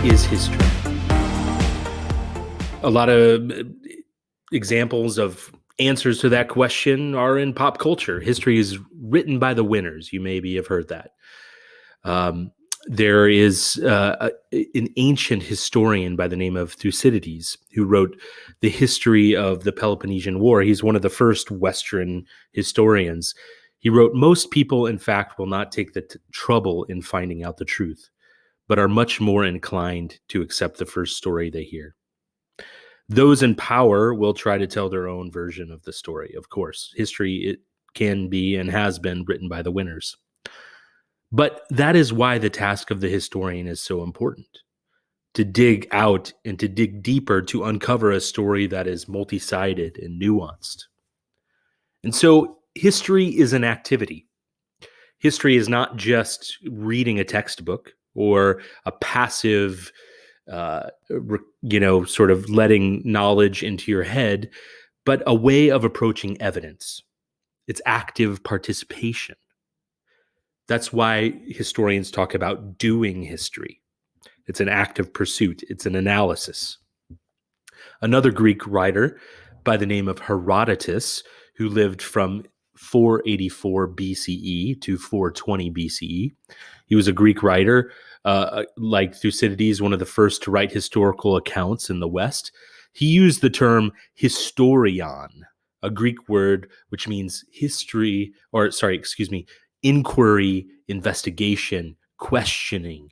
is history? A lot of examples of answers to that question are in pop culture. History is written by the winners. You maybe have heard that. Um, there is an ancient historian by the name of Thucydides who wrote the history of the Peloponnesian War. He's one of the first Western historians. He wrote, "Most people, in fact, will not take the trouble in finding out the truth, but are much more inclined to accept the first story they hear. Those in power will try to tell their own version of the story. Of course, history, it can be and has been written by the winners. But that is why the task of the historian is so important, to dig out and to dig deeper to uncover a story that is multi-sided and nuanced. And so history is an activity. History is not just reading a textbook or a passive, sort of letting knowledge into your head, but a way of approaching evidence. It's active participation. That's why historians talk about doing history. It's an active pursuit. It's an analysis. Another Greek writer by the name of Herodotus, who lived from 484 BCE to 420 BCE. He was a Greek writer, like Thucydides, one of the first to write historical accounts in the West. He used the term historion, a Greek word which means inquiry, investigation, questioning,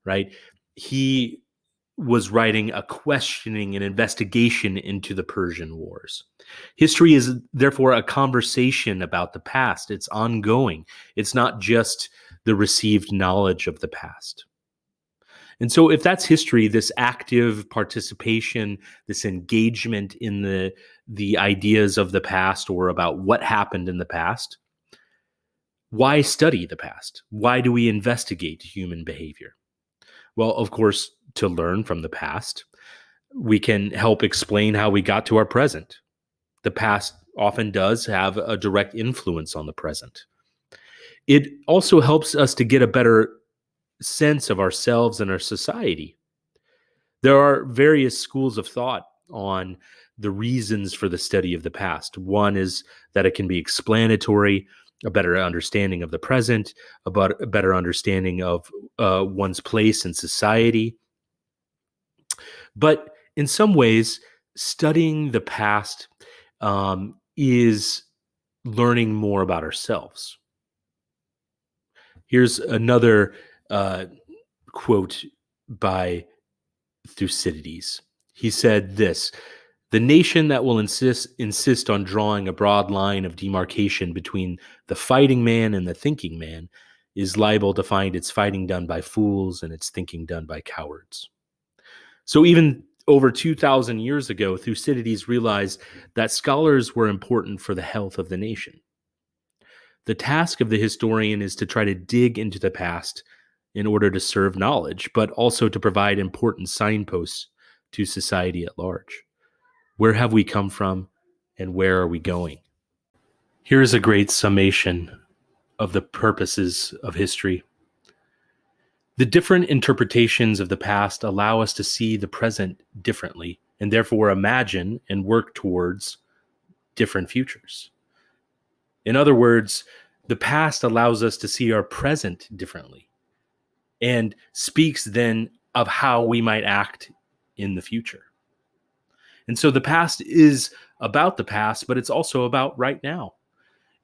right? He was writing a questioning and investigation into the Persian Wars. History is therefore a conversation about the past. It's ongoing. It's not just the received knowledge of the past. And so if that's history, this active participation, this engagement in the ideas of the past or about what happened in the past, why study the past? Why do we investigate human behavior? Well, of course, to learn from the past. We can help explain how we got to our present. The past often does have a direct influence on the present. It also helps us to get a better sense of ourselves and our society. There are various schools of thought on the reasons for the study of the past. One is that it can be explanatory, a better understanding of the present, about a better understanding of one's place in society. But in some ways, studying the past is learning more about ourselves. Here's another quote by Thucydides. He said this: "The nation that will insist on drawing a broad line of demarcation between the fighting man and the thinking man is liable to find its fighting done by fools and its thinking done by cowards." So even over 2,000 years ago, Thucydides realized that scholars were important for the health of the nation. The task of the historian is to try to dig into the past in order to serve knowledge, but also to provide important signposts to society at large. Where have we come from, and where are we going? Here's a great summation of the purposes of history. The different interpretations of the past allow us to see the present differently, and therefore imagine and work towards different futures. In other words, the past allows us to see our present differently and speaks then of how we might act in the future. And so the past is about the past, but it's also about right now.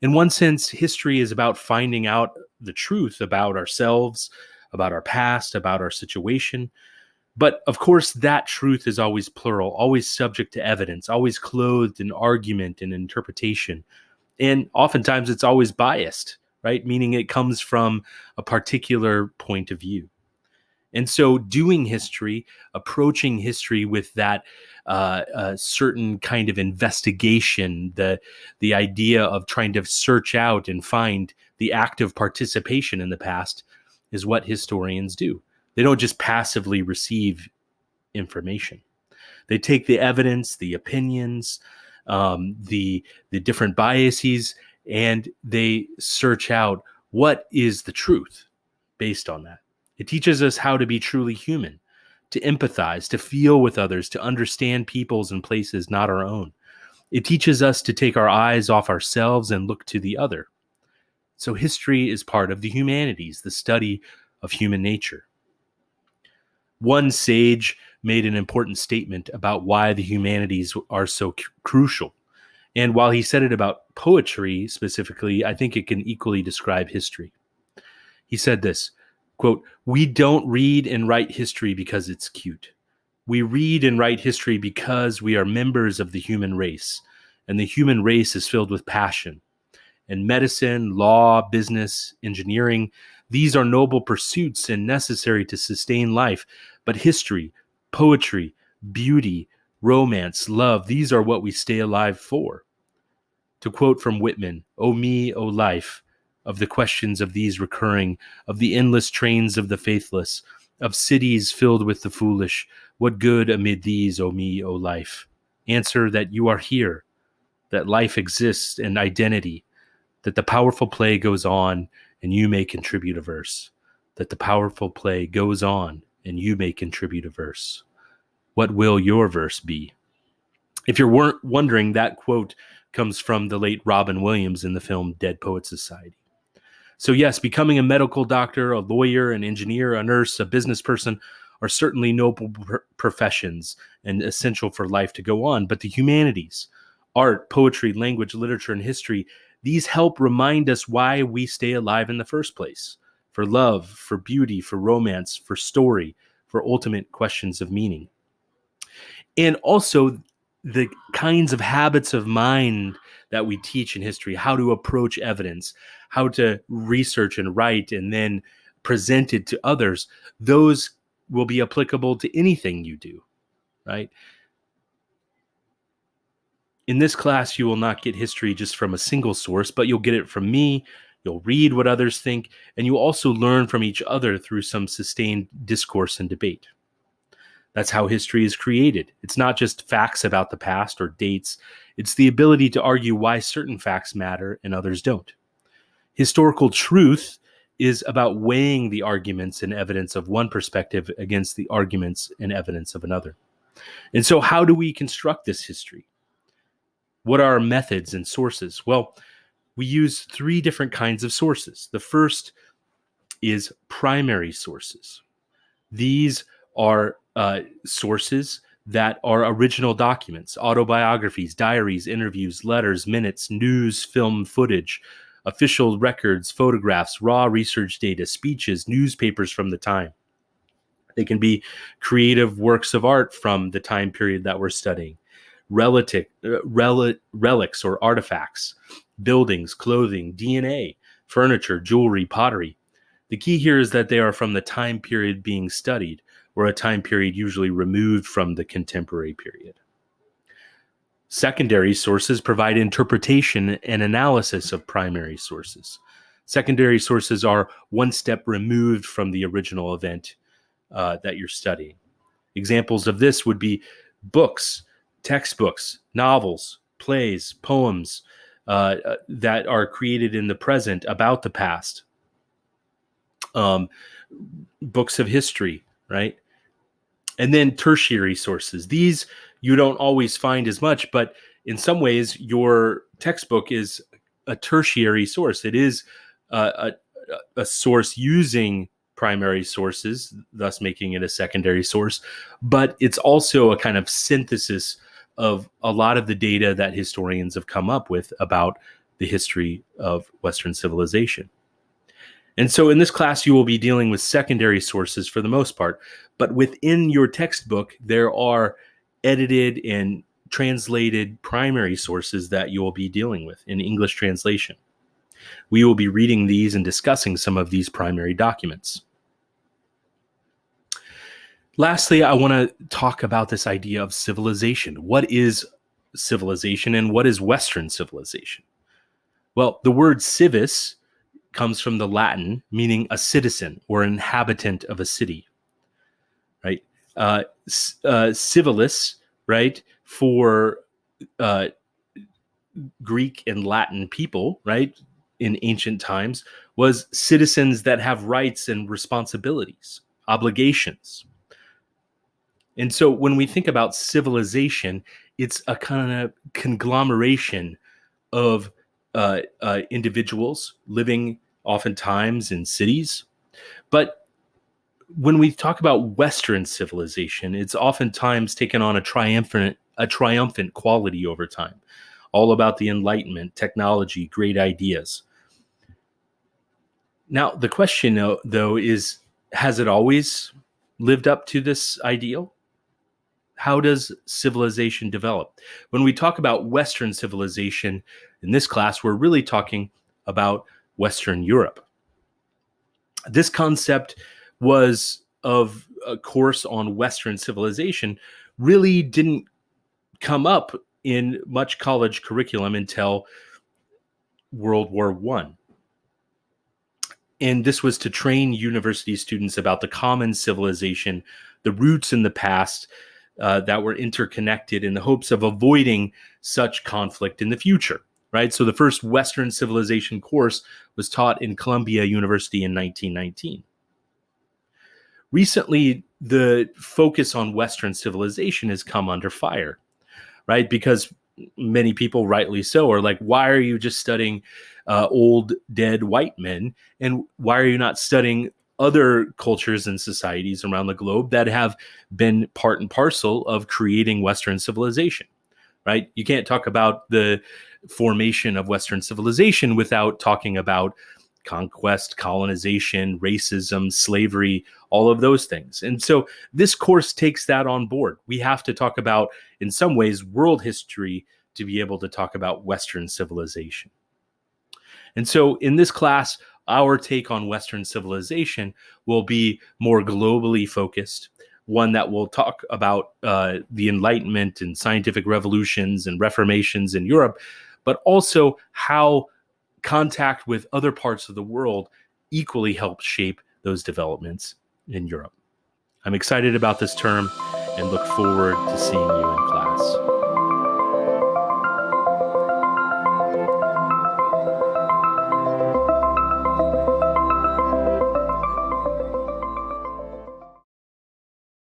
In one sense, history is about finding out the truth about ourselves, about our past, about our situation. But of course, that truth is always plural, always subject to evidence, always clothed in argument and interpretation. And oftentimes it's always biased, right? Meaning it comes from a particular point of view. And so doing history, approaching history with that certain kind of investigation, the idea of trying to search out and find the active participation in the past is what historians do. They don't just passively receive information. They take the evidence, the opinions, the different biases, and they search out what is the truth based on that. It teaches us how to be truly human, to empathize, to feel with others, to understand peoples and places not our own. It teaches us to take our eyes off ourselves and look to the other. So history is part of the humanities, the study of human nature. One sage made an important statement about why the humanities are so crucial. And while he said it about poetry specifically, I think it can equally describe history. He said this, quote, "We don't read and write history because it's cute. We read and write history because we are members of the human race, and the human race is filled with passion. And medicine, law, business, engineering, these are noble pursuits and necessary to sustain life. But history, poetry, beauty, romance, love, these are what we stay alive for." To quote from Whitman, "O me, O life, of the questions of these recurring, of the endless trains of the faithless, of cities filled with the foolish, what good amid these, O me, O life? Answer that you are here, that life exists and identity, that the powerful play goes on and you may contribute a verse, that the powerful play goes on and you may contribute a verse. What will your verse be?" If you're wondering, that quote comes from the late Robin Williams in the film Dead Poets Society. So yes, becoming a medical doctor, a lawyer, an engineer, a nurse, a business person are certainly noble professions and essential for life to go on. But the humanities, art, poetry, language, literature, and history, these help remind us why we stay alive in the first place. For love, for beauty, for romance, for story, for ultimate questions of meaning. And also the kinds of habits of mind that we teach in history, how to approach evidence, how to research and write and then present it to others, those will be applicable to anything you do, right? In this class, you will not get history just from a single source, but you'll get it from me. You'll read what others think, and you'll also learn from each other through some sustained discourse and debate. That's how history is created. It's not just facts about the past or dates. It's the ability to argue why certain facts matter and others don't. Historical truth is about weighing the arguments and evidence of one perspective against the arguments and evidence of another. And so how do we construct this history? What are our methods and sources? Well, we use three different kinds of sources. The first is primary sources. These are sources that are original documents, autobiographies, diaries, interviews, letters, minutes, news, film footage, official records, photographs, raw research data, speeches, newspapers from the time. They can be creative works of art from the time period that we're studying, relics or artifacts, buildings, clothing, DNA, furniture, jewelry, pottery. The key here is that they are from the time period being studied, or a time period usually removed from the contemporary period. Secondary sources provide interpretation and analysis of primary sources. Secondary sources are one step removed from the original event that you're studying. Examples of this would be books, textbooks, novels, plays, poems that are created in the present about the past. Books of history, right? And then tertiary sources. These you don't always find as much, but in some ways, your textbook is a tertiary source. It is a source using primary sources, thus making it a secondary source, but it's also a kind of synthesis of a lot of the data that historians have come up with about the history of Western civilization. And so in this class, you will be dealing with secondary sources for the most part, but within your textbook, there are edited and translated primary sources that you will be dealing with in English translation. We will be reading these and discussing some of these primary documents. Lastly, I want to talk about this idea of civilization. What is civilization and what is Western civilization? Well, the word civis comes from the Latin, meaning a citizen or inhabitant of a city, right? Civilis, right, for Greek and Latin people, right, in ancient times, was citizens that have rights and responsibilities, obligations. And so when we think about civilization, it's a kind of conglomeration of individuals living oftentimes in cities. But when we talk about Western civilization, it's oftentimes taken on a triumphant quality over time, all about the Enlightenment, technology, great ideas. Now, the question, though, is has it always lived up to this ideal? How does civilization develop? When we talk about Western civilization in this class, we're really talking about Western Europe. This concept was of a course on Western civilization really didn't come up in much college curriculum until World War One. And this was to train university students about the common civilization, the roots in the past that were interconnected in the hopes of avoiding such conflict in the future, right? So the first Western civilization course was taught in Columbia University in 1919. Recently, the focus on Western civilization has come under fire, right? Because many people, rightly so, are like, why are you just studying old, dead white men? And why are you not studying other cultures and societies around the globe that have been part and parcel of creating Western civilization, right? You can't talk about the formation of Western civilization without talking about conquest, colonization, racism, slavery, all of those things. And so this course takes that on board. We have to talk about, in some ways, world history to be able to talk about Western civilization. And so in this class, our take on Western civilization will be more globally focused, one that will talk about the Enlightenment and scientific revolutions and reformations in Europe, but also how contact with other parts of the world equally helps shape those developments in Europe. I'm excited about this term and look forward to seeing you